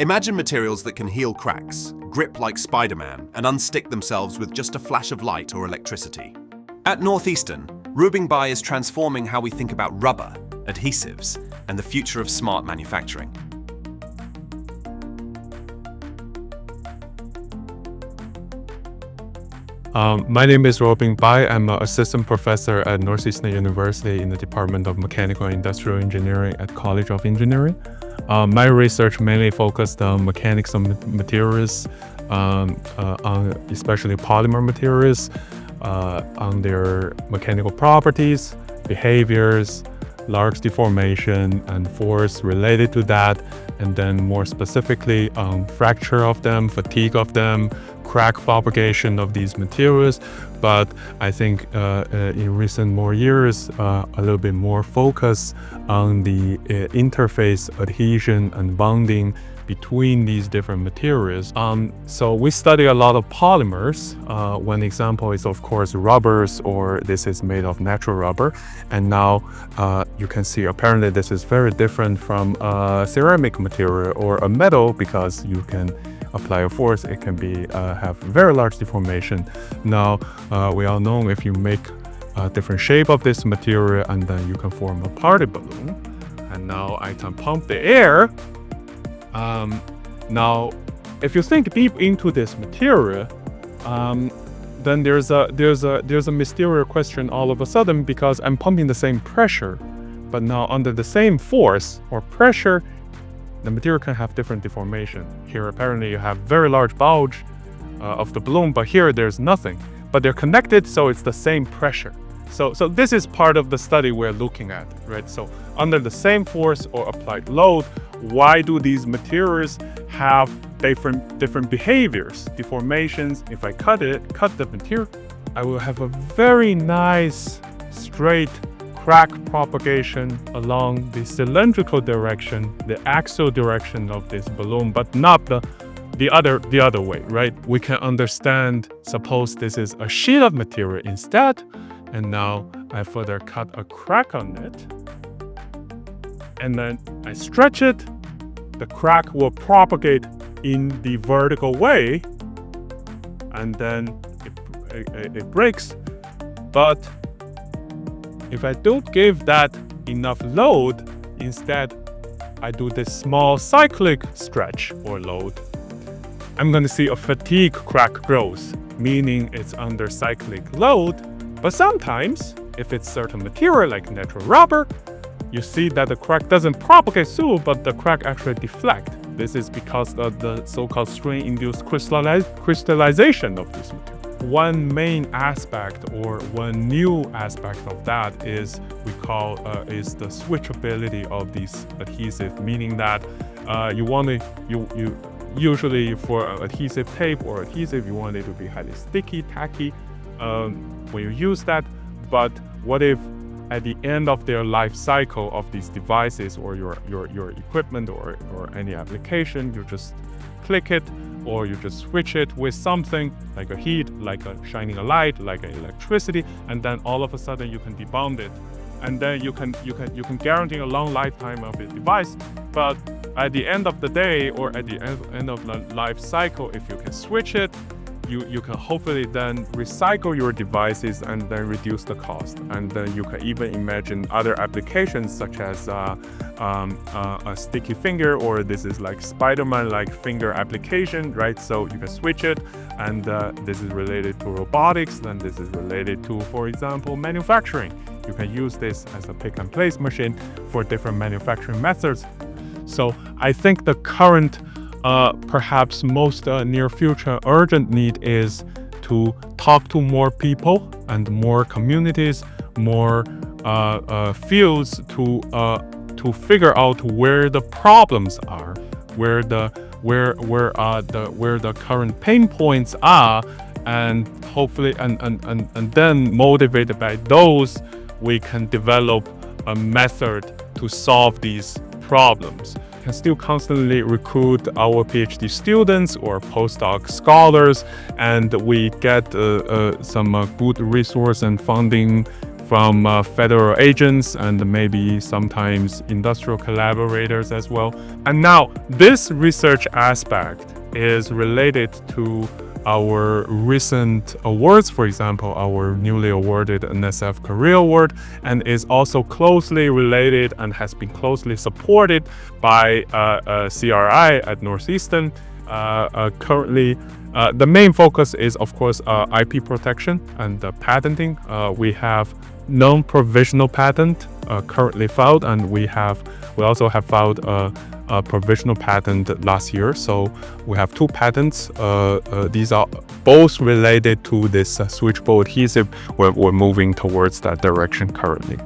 Imagine materials that can heal cracks, grip like Spider-Man, and unstick themselves with just a flash of light or electricity. At Northeastern, Roubing Bai is transforming how we think about rubber, adhesives, and the future of smart manufacturing. My name is Roubing Bai. I'm an assistant professor at Northeastern University in the Department of Mechanical and Industrial Engineering at College of Engineering. My research mainly focused on mechanics of materials, on especially polymer materials, on their mechanical properties, behaviors, large deformation, and force related to that, and then more specifically on fracture of them, fatigue of them, crack propagation of these materials. But I think in recent more years, a little bit more focus on the interface, adhesion, and bonding between these different materials. So we study a lot of polymers. One example is of course rubbers, or this is made of natural rubber. And now you can see apparently this is very different from a ceramic material or a metal, because you can apply a force, it can be have very large deformation. Now we all know if you make a different shape of this material, and then you can form a party balloon. And now I can pump the air. Now, if you think deep into this material, then there's a mysterious question all of a sudden, because I'm pumping the same pressure, but now under the same force or pressure, the material can have different deformation. Here, apparently, you have very large bulge of the balloon, but here there's nothing. But they're connected, so it's the same pressure. So this is part of the study we're looking at, right? So under the same force or applied load, why do these materials have different behaviors, deformations? If I cut the material, I will have a very nice straight crack propagation along the cylindrical direction, the axial direction of this balloon, but not the other way, right? We can understand, suppose this is a sheet of material instead, and now I further cut a crack on it, and then I stretch it, the crack will propagate in the vertical way, and then it breaks. But if I don't give that enough load, instead I do this small cyclic stretch or load, I'm going to see a fatigue crack growth, meaning it's under cyclic load. But sometimes, if it's certain material like natural rubber, you see that the crack doesn't propagate through, but the crack actually deflect. This is because of the so-called strain-induced crystallization of this material. One main aspect, or one new aspect of that, is is the switchability of these adhesive, meaning that you usually for adhesive tape or adhesive, you want it to be highly sticky, tacky when you use that. But what if at the end of their life cycle of these devices or your equipment or any application, you just click it, or you just switch it with something like a heat, like a shining a light, like electricity, and then all of a sudden you can debond it, and then you can guarantee a long lifetime of the device. But at the end of the day, or at the end of the life cycle, if you can switch it, you can hopefully then recycle your devices and then reduce the cost. And then you can even imagine other applications, such as a sticky finger, or this is like Spider-Man like finger application, right? So you can switch it, and this is related to robotics, then this is related to, for example, manufacturing. You can use this as a pick and place machine for different manufacturing methods. So I think the current perhaps most near future urgent need is to talk to more people and more communities, more fields to figure out where the problems are, where the current pain points are, and hopefully and then motivated by those, we can develop a method to solve these problems. Can still constantly recruit our PhD students or postdoc scholars, and we get some good resource and funding from federal agents and maybe sometimes industrial collaborators as well. And now this research aspect is related to our recent awards, for example, our newly awarded NSF CAREER Award, and is also closely related and has been closely supported by CRI at Northeastern. Currently, the main focus is, of course, IP protection and patenting. We have non-provisional patent currently filed, and we also have filed a provisional patent last year. So we have 2 patents. These are both related to this switchable adhesive. We're moving towards that direction currently.